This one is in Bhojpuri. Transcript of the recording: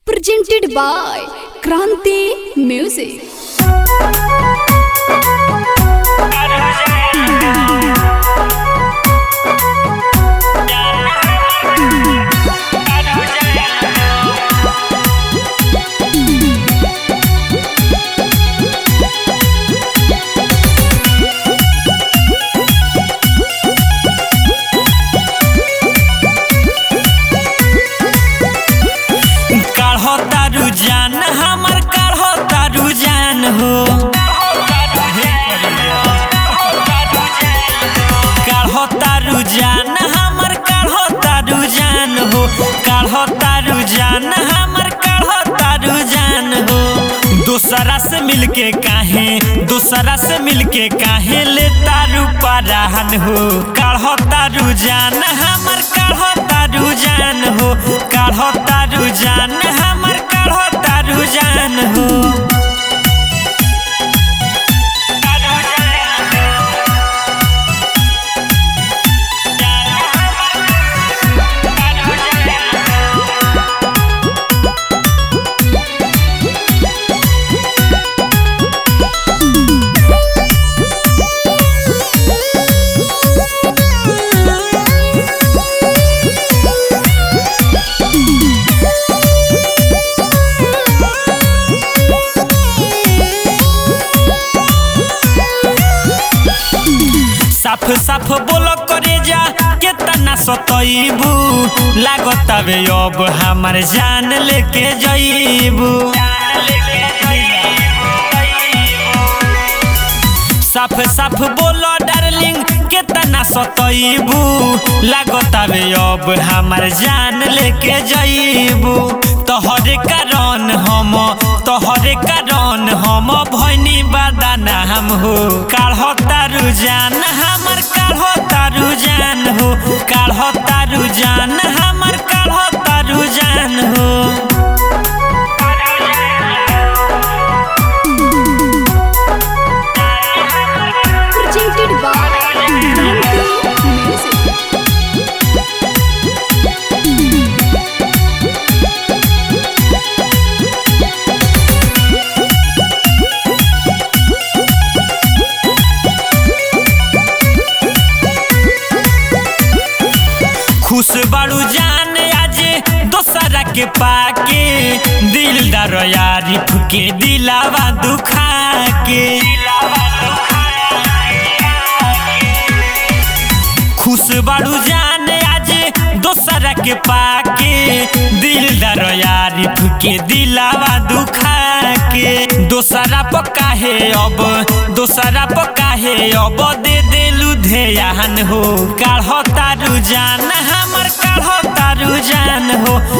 presented by Kranti Music. जान हमर काढ़ो तारू जान हो काढ़ो तारू जान हमर काढ़ो तारू जान हो काढ़ो तारू जान हमर काढ़ो तारू जान हो दूसरा से मिलके काहे ले तारू पराहन हो काढ़ो तारू जान हमर काढ़ो तारू जान हो काढ़ो तारू जान हमर काढ़ो तारू जान हो साफ साफ बोलो करे जा केतना सतईबू लागतावे अब हमार जान लेके जाईबू साफ साफ बोलो डार्लिंग केतना सतईबू लागतावे अब हमार जान लेके जाईबू तोहरे कारण हम भइनी बादाना हम हो काढ़ो तारू जान हमर काढ़ो तारू जान हो काढ़ो तारू जान हमर काढ़ो तारू जान हो Presented by Kranti Music. खुश बाड़ू जान आज दोसरा के पाके दिलदार यारिफ के दिलावा दुखा के खुश बाड़ू जान आज दोसरा के पाके दिलदार यारिफ के दिलावा दुखा के दोसरा पकाहे अब दे देलू ध्यान हो काढ़ो तारू जान हमर काढ़ो तारू जान हो